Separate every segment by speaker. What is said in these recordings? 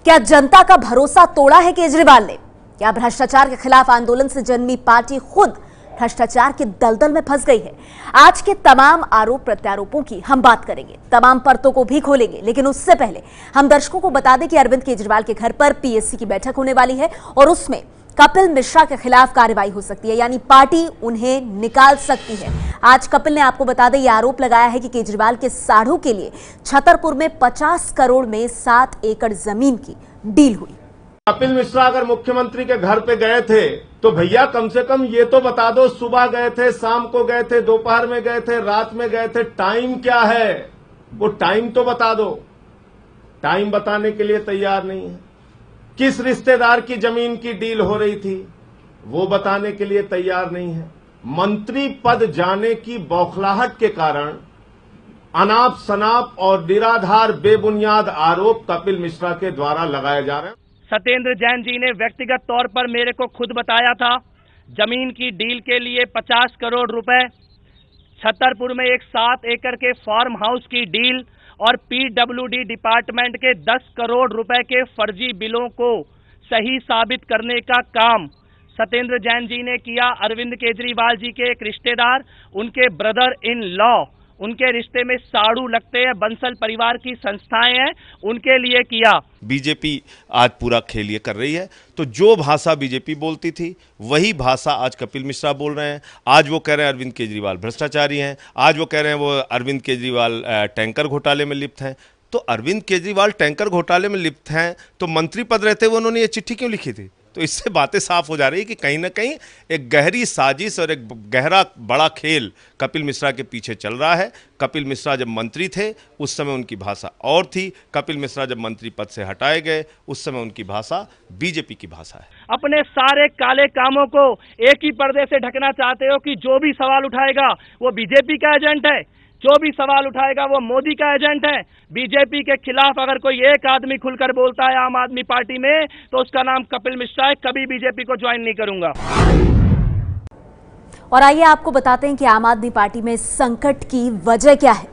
Speaker 1: क्या जनता का भरोसा तोड़ा है केजरीवाल ने? क्या भ्रष्टाचार के खिलाफ आंदोलन से जन्मी पार्टी खुद भ्रष्टाचार के दलदल में फंस गई है? आज के तमाम आरोप प्रत्यारोपों की हम बात करेंगे, तमाम परतों को भी खोलेंगे, लेकिन उससे पहले हम दर्शकों को बता दें कि अरविंद केजरीवाल के घर पर पीएससी की बैठक होने वाली है और उसमें कपिल मिश्रा के खिलाफ कार्रवाई हो सकती है, यानी पार्टी उन्हें निकाल सकती है। आज कपिल ने, आपको बता दें, यह आरोप लगाया है कि केजरीवाल के साढ़ू के लिए छतरपुर में 50 करोड़ में 7 एकड़ जमीन की डील हुई।
Speaker 2: कपिल मिश्रा अगर मुख्यमंत्री के घर पे गए थे तो भैया कम से कम ये तो बता दो, सुबह गए थे, शाम को गए थे, दोपहर में गए थे, रात में गए थे, टाइम क्या है वो टाइम तो बता दो। टाइम बताने के लिए तैयार नहीं है। किस रिश्तेदार की जमीन की डील हो रही थी वो बताने के लिए तैयार नहीं है। मंत्री पद जाने की बौखलाहट के कारण अनाप शनाप और निराधार बेबुनियाद आरोप कपिल मिश्रा के द्वारा लगाए जा रहे हैं।
Speaker 3: सत्येंद्र जैन जी ने व्यक्तिगत तौर पर मेरे को खुद बताया था, जमीन की डील के लिए 50 करोड़ रुपए, छतरपुर में एक 7 एकड़ के फार्म हाउस की डील और पीडब्ल्यूडी डिपार्टमेंट के 10 करोड़ रुपए के फर्जी बिलों को सही साबित करने का काम सत्येंद्र जैन जी ने किया। अरविंद केजरीवाल जी के एक रिश्तेदार, उनके ब्रदर इन लॉ, उनके रिश्ते में साड़ू लगते हैं, बंसल परिवार की संस्थाएं हैं, उनके लिए किया।
Speaker 4: बीजेपी आज पूरा खेल ये कर रही है, तो जो भाषा बीजेपी बोलती थी वही भाषा आज कपिल मिश्रा बोल रहे हैं। आज वो कह रहे हैं अरविंद केजरीवाल भ्रष्टाचारी हैं, आज वो कह रहे हैं वो अरविंद केजरीवाल टैंकर घोटाले में लिप्त हैं। तो अरविंद केजरीवाल टैंकर घोटाले में लिप्त हैं तो मंत्री पद रहते हुए उन्होंने ये चिट्ठी क्यों लिखी थी? तो इससे बातें साफ हो जा रही है कि कहीं ना कहीं एक गहरी साजिश और एक गहरा बड़ा खेल कपिल मिश्रा के पीछे चल रहा है। कपिल मिश्रा जब मंत्री थे उस समय उनकी भाषा और थी, कपिल मिश्रा जब मंत्री पद से हटाए गए उस समय उनकी भाषा बीजेपी की भाषा है।
Speaker 3: अपने सारे काले कामों को एक ही पर्दे से ढकना चाहते हो कि जो भी सवाल उठाएगा वो बीजेपी का एजेंट है, जो भी सवाल उठाएगा वो मोदी का एजेंट है। बीजेपी के खिलाफ अगर कोई एक आदमी खुलकर बोलता है आम आदमी पार्टी में तो उसका नाम कपिल मिश्रा है। कभी बीजेपी को ज्वाइन नहीं करूंगा।
Speaker 1: और आइए आपको बताते हैं कि आम आदमी पार्टी में संकट की वजह क्या है।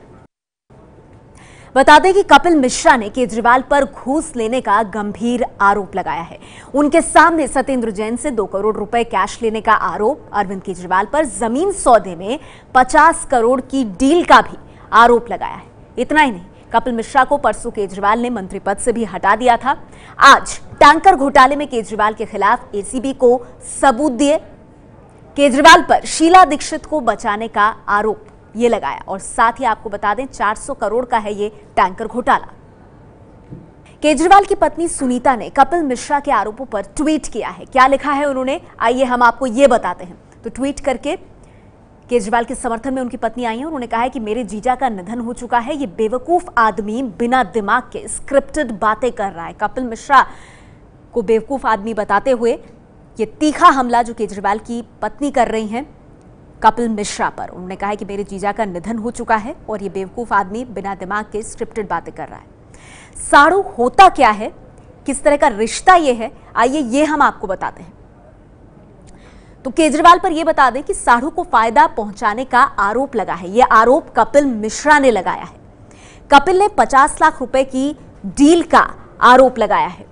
Speaker 1: बता दें कि कपिल मिश्रा ने केजरीवाल पर घूस लेने का गंभीर आरोप लगाया है। उनके सामने सत्येंद्र जैन से 2 करोड़ रुपए कैश लेने का आरोप, अरविंद केजरीवाल पर जमीन सौदे में 50 करोड़ की डील का भी आरोप लगाया है। इतना ही नहीं, कपिल मिश्रा को परसों केजरीवाल ने मंत्री पद से भी हटा दिया था। आज टैंकर घोटाले में केजरीवाल के खिलाफ एसीबी को सबूत दिए। केजरीवाल पर शीला दीक्षित को बचाने का आरोप ये लगाया और साथ ही आपको बता दें 400 करोड़ का है ये टैंकर घोटाला। केजरीवाल की पत्नी सुनीता ने कपिल मिश्रा के आरोपों पर ट्वीट किया है। क्या लिखा है उन्होंने, आइए हम आपको ये बताते हैं। तो ट्वीट करके केजरीवाल के समर्थन में उनकी पत्नी आई है। उन्होंने कहा है कि मेरे जीजा का निधन हो चुका है, ये बेवकूफ आदमी बिना दिमाग के स्क्रिप्टेड बातें कर रहा है। कपिल मिश्रा को बेवकूफ आदमी बताते हुए ये तीखा हमला जो केजरीवाल की पत्नी कर रही हैं कपिल मिश्रा पर, उन्होंने कहा है कि मेरे जीजा का निधन हो चुका है और ये बेवकूफ आदमी बिना दिमाग के स्क्रिप्टेड बातें कर रहा है। साड़ू होता क्या है, किस तरह का रिश्ता ये है, आइए ये हम आपको बताते हैं। तो केजरीवाल पर यह बता दें कि साड़ू को फायदा पहुंचाने का आरोप लगा है। यह आरोप कपिल मिश्रा ने लगाया है। कपिल ने 50 लाख रुपए की डील का आरोप लगाया है।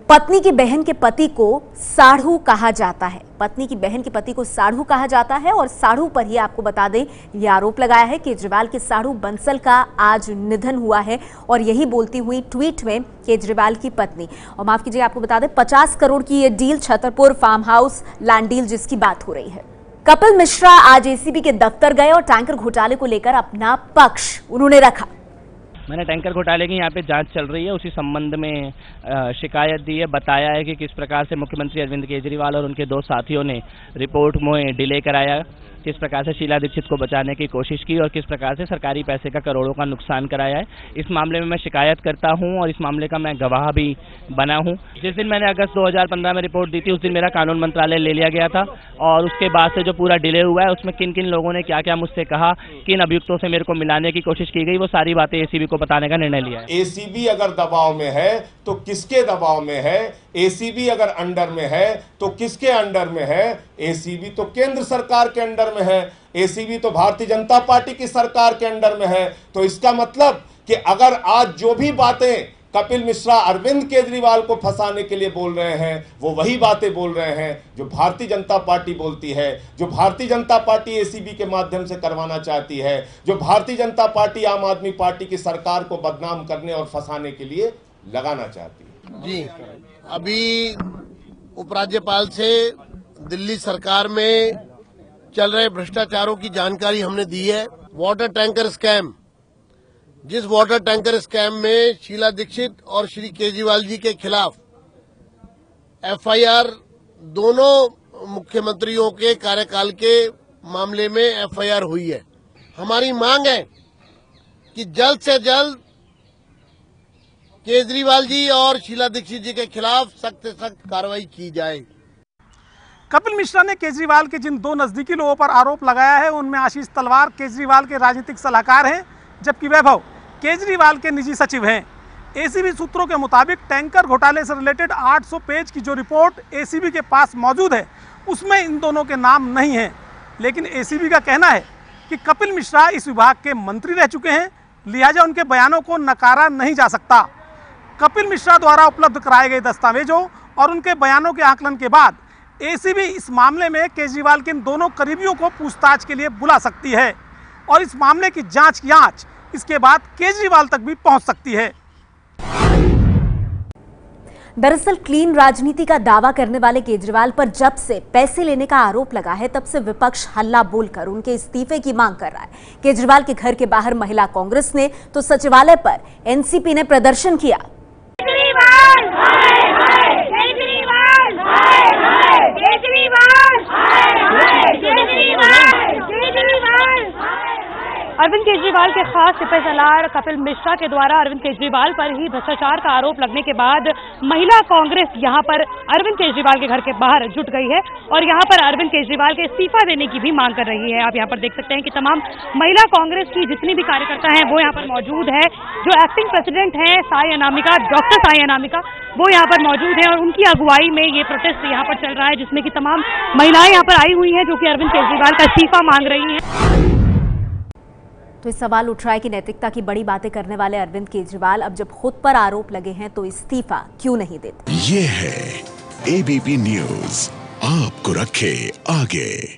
Speaker 1: पत्नी की बहन के पति को साढ़ू कहा जाता है, पत्नी की बहन के पति को साढ़ू कहा जाता है और साढ़ू पर ही आपको बता दें यह आरोप लगाया है। केजरीवाल के साढ़ू बंसल का आज निधन हुआ है और यही बोलती हुई ट्वीट में केजरीवाल की पत्नी। और माफ कीजिए, आपको बता दें 50 करोड़ की यह deal Chhatarpur farm house land deal जिसकी बात हो रही है। कपिल मिश्रा आज एसीबी के दफ्तर गए और टैंकर घोटाले को लेकर अपना पक्ष उन्होंने रखा।
Speaker 3: मैंने टैंकर घोटाले की यहाँ पे जांच चल रही है, उसी संबंध में शिकायत दी है। बताया है कि किस प्रकार से मुख्यमंत्री अरविंद केजरीवाल और उनके 2 साथियों ने रिपोर्ट में डिले कराया, किस प्रकार से शीला दीक्षित को बचाने की कोशिश की और किस प्रकार से सरकारी पैसे का करोड़ों का नुकसान कराया है। इस मामले में मैं शिकायत करता हूं और इस मामले का मैं गवाह भी बना हूं। जिस दिन मैंने अगस्त 2015 में रिपोर्ट दी थी उस दिन मेरा कानून मंत्रालय ले लिया गया था और उसके बाद से जो पूरा डिले हुआ है उसमें किन किन लोगों ने क्या क्या मुझसे कहा, किन अभियुक्तों से मेरे को मिलाने की कोशिश की गई, वो सारी बातें एसीबी को बताने का निर्णय लिया है।
Speaker 2: एसीबी अगर दबाव में है तो किसके दबाव में है? एसीबी अगर अंडर में है तो किसके अंडर में है? एसीबी तो केंद्र सरकार के अंडर में है, एसीबी तो भारतीय जनता पार्टी की सरकार के अंडर में है। तो इसका मतलब कि अगर आज जो भी बातें कपिल मिश्रा अरविंद केजरीवाल को फंसाने के लिए बोल रहे हैं, वो वही बातें बोल रहे हैं जो भारतीय जनता पार्टी बोलती है, जो भारतीय जनता पार्टी एसीबी के माध्यम से करवाना चाहती है, जो भारतीय जनता पार्टी आम आदमी पार्टी की सरकार को बदनाम करने और फंसाने के लिए लगाना चाहती है।
Speaker 5: जी, अभी उपराज्यपाल से दिल्ली सरकार में चल रहे भ्रष्टाचारों की जानकारी हमने दी है। वाटर टैंकर स्कैम, जिस वाटर टैंकर स्कैम में शीला दीक्षित और श्री केजरीवाल जी के खिलाफ एफआईआर, दोनों मुख्यमंत्रियों के कार्यकाल के मामले में एफआईआर हुई है। हमारी मांग है कि जल्द से जल्द केजरीवाल जी और शीला दीक्षित जी के खिलाफ सख्त से सख्त कार्रवाई की जाए।
Speaker 6: कपिल मिश्रा ने केजरीवाल के जिन 2 नजदीकी लोगों पर आरोप लगाया है उनमें आशीष तलवार केजरीवाल के राजनीतिक सलाहकार हैं, जबकि वैभव केजरीवाल के निजी सचिव हैं। एसीबी सूत्रों के मुताबिक टैंकर घोटाले से रिलेटेड 800 पेज की जो रिपोर्ट एसीबी के पास मौजूद है उसमें इन दोनों के नाम नहीं हैं, लेकिन एसीबी का कहना है कि कपिल मिश्रा इस विभाग के मंत्री रह चुके हैं, लिहाजा उनके बयानों को नकारा नहीं जा सकता। कपिल मिश्रा द्वारा उपलब्ध कराए गए दस्तावेजों और उनके बयानों के आकलन के बाद एसीबी इस मामले में केजरीवाल के इन दोनों करीबियों को पूछताछ के लिए बुला सकती है और इस मामले की जांच की आंच इसके बाद केजरीवाल तक भी पहुंच सकती है।
Speaker 1: दरअसल क्लीन राजनीति का दावा करने वाले केजरीवाल पर जब से पैसे लेने का आरोप लगा है तब से विपक्ष हल्ला बोलकर उनके इस्तीफे की मांग कर रहा है। केजरीवाल के घर के बाहर महिला कांग्रेस ने तो सचिवालय पर एनसीपी ने प्रदर्शन किया।
Speaker 7: केजरीवाल हाय हाय, केजरीवाल हाय हाय, केजरीवाल हाय हाय, केजरीवाल, केजरीवाल।
Speaker 8: अरविंद केजरीवाल के खास सिपह सलार कपिल मिश्रा के द्वारा अरविंद केजरीवाल पर ही भ्रष्टाचार का आरोप लगने के बाद महिला कांग्रेस यहां पर अरविंद केजरीवाल के घर के बाहर जुट गई है और यहां पर अरविंद केजरीवाल के इस्तीफा देने की भी मांग कर रही है। आप यहां पर देख सकते हैं कि तमाम महिला कांग्रेस की जितनी भी कार्यकर्ता हैं वो यहां पर मौजूद है। जो एक्टिंग प्रेसिडेंट हैं साई अनामिका, डॉक्टर साई अनामिका, वो यहाँ पर मौजूद है और उनकी अगुवाई में ये प्रोटेस्ट यहाँ पर चल रहा है, जिसमें कि तमाम महिलाएं यहाँ पर आई हुई हैं जो कि अरविंद केजरीवाल का इस्तीफा मांग रही हैं।
Speaker 1: तो इस सवाल उठ रहा है कि नैतिकता की बड़ी बातें करने वाले अरविंद केजरीवाल अब जब खुद पर आरोप लगे हैं तो इस्तीफा क्यों नहीं देते।
Speaker 9: ये है एबीपी न्यूज़, आपको रखे आगे।